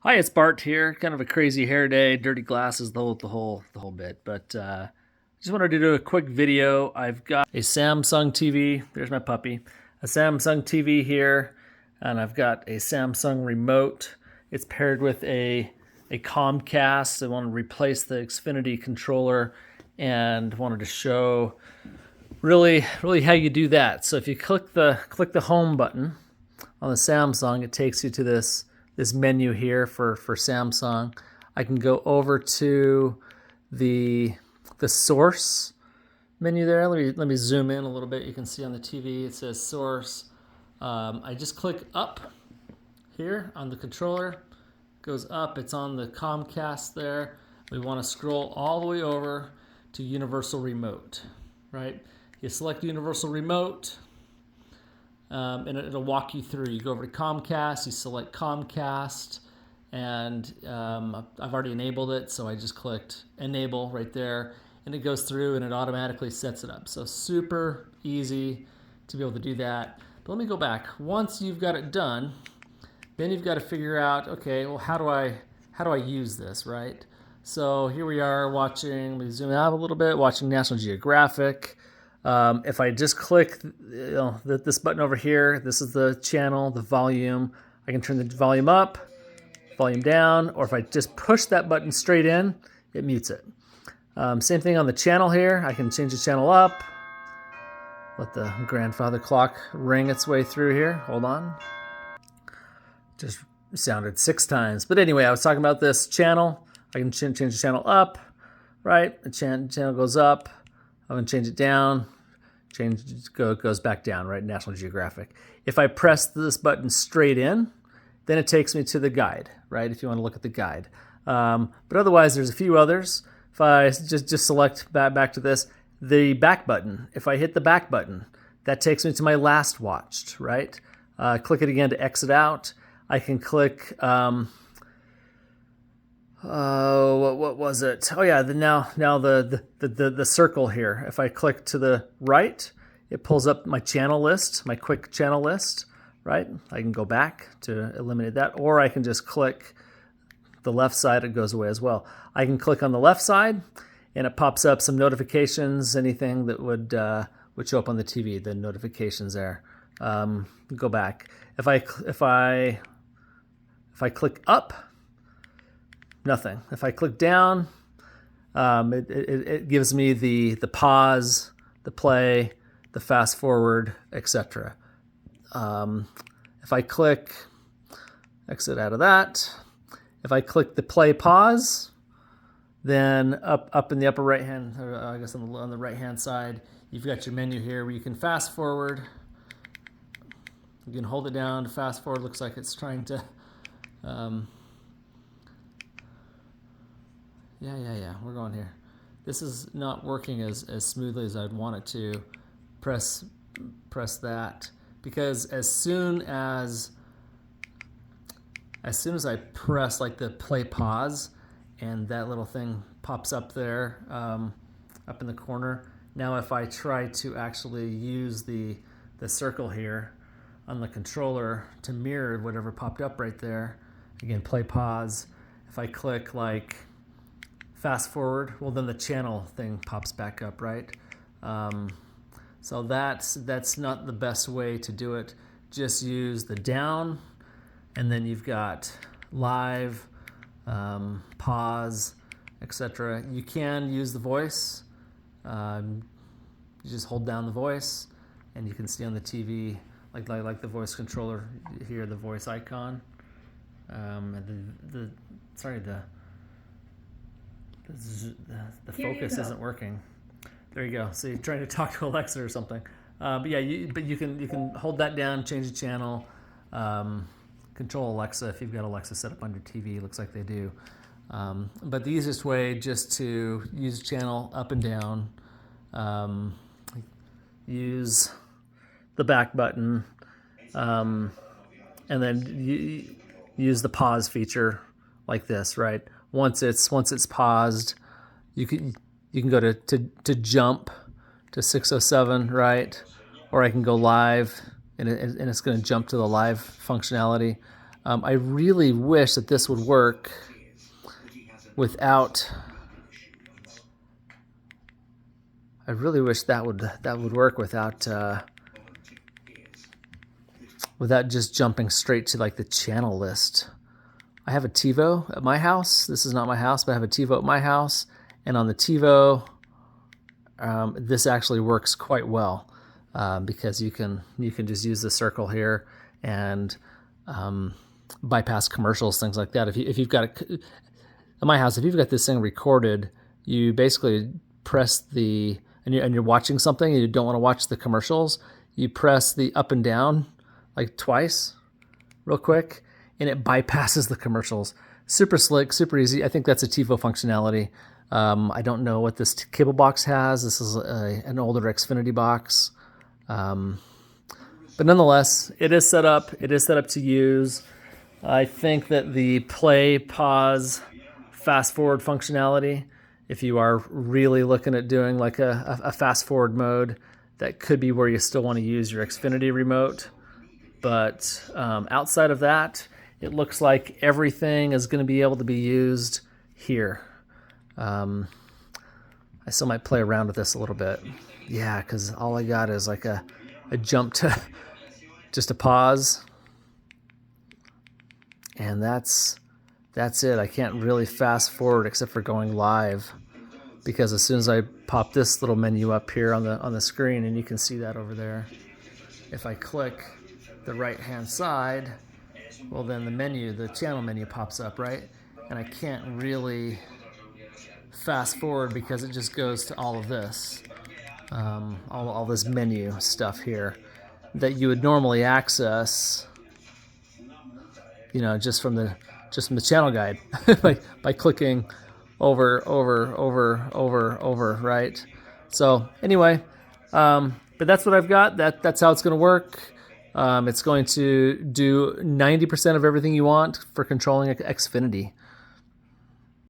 Hi, it's Bart here. Kind of a crazy hair day, dirty glasses, the whole bit. But just wanted to do a quick video. I've got a Samsung TV. There's my puppy. A Samsung TV here, and I've got a Samsung remote. It's paired with a Comcast. I want to replace the Xfinity controller, and wanted to show really how you do that. So if you click the home button on the Samsung, it takes you to this menu here for Samsung. I can go over to the source menu there. Let me zoom in a little bit. You can see on the TV it says source. I just click up here on the controller. Goes up. It's on the Comcast there. We want to scroll all the way over to Universal Remote, right? You select Universal Remote. And it'll walk you through. You go over to Comcast, you select Comcast, and I've already enabled it, so I just clicked Enable right there, and it goes through and it automatically sets it up. So super easy to be able to do that. But let me go back. Once you've got it done, then you've got to figure out, okay, well, how do I use this, right? So here we are watching, let me zoom out a little bit, watching National Geographic. If I just click this button over here, this is the channel, the volume. I can turn the volume up, volume down, or if I just push that button straight in, it mutes it. Same thing on the channel here. I can change the channel up. Let the grandfather clock ring its way through here. Hold on. Just sounded 6 times. But anyway, I was talking about this channel. I can change the channel up, right? The channel goes up. I'm going to change it down. Goes back down, right? National Geographic. If I press this button straight in, then it takes me to the guide, right? If you want to look at the guide. But otherwise, there's a few others. If I just select back to this, the back button. If I hit the back button, that takes me to my last watched, right? Click it again to exit out. I can click. What was it? Oh yeah, now the circle here. If I click to the right, it pulls up my channel list, my quick channel list, right? I can go back to eliminate that, or I can just click the left side, it goes away as well. I can click on the left side, and it pops up some notifications, anything that would show up on the TV, the notifications there. Go back. If I click up, nothing. If I click down, it gives me the pause, the play, the fast forward, etc. If I click exit out of that, if I click the play pause, then up in the upper right hand, or I guess on the right hand side, you've got your menu here where you can fast forward. You can hold it down to fast forward. Looks like it's trying to. Yeah, we're going here. This is not working as smoothly as I'd want it to. Press that, because as soon as I press like the play pause, and that little thing pops up there, up in the corner. Now if I try to actually use the circle here on the controller to mirror whatever popped up right there, again, play pause. If I click like fast forward, well then the channel thing pops back up, right? So that's not the best way to do it. Just use the down, and then you've got live, pause, etc. You can use the voice. You just hold down the voice, and you can see on the TV like the voice controller here, the voice icon. And the focus isn't working. There you go. So you're trying to talk to Alexa or something. But yeah, you can hold that down, change the channel, control Alexa if you've got Alexa set up on your TV. Looks like they do. But the easiest way just to use the channel up and down. Use the back button, and then use the pause feature like this, right? Once it's paused, you can go to jump to 607, right? Or I can go live, and it's going to jump to the live functionality. I really wish that this would work without. I really wish that would work without without just jumping straight to like the channel list. I have a TiVo at my house. This is not my house, but I have a TiVo at my house, and on the TiVo, this actually works quite well because you can just use the circle here and bypass commercials, things like that. If you've got at my house, if you've got this thing recorded, you basically press the and you're watching something and you don't want to watch the commercials, you press the up and down like twice, real quick, and it bypasses the commercials. Super slick, super easy. I think that's a TiVo functionality. I don't know what this cable box has. This is an older Xfinity box. But nonetheless, it is set up. It is set up to use. I think that the play, pause, fast forward functionality, if you are really looking at doing like a fast forward mode, that could be where you still want to use your Xfinity remote. But outside of that, it looks like everything is going to be able to be used here. I still might play around with this a little bit. Yeah, because all I got is like a jump to just a pause. And that's it. I can't really fast forward except for going live, because as soon as I pop this little menu up here on the screen, and you can see that over there, if I click the right hand side, well then the channel menu pops up, right? And I can't really fast forward because it just goes to all of this, all this menu stuff here that you would normally access, just from the channel guide by clicking over, right? So anyway, but that's what I've got. That's how it's going to work. It's going to do 90% of everything you want for controlling Xfinity.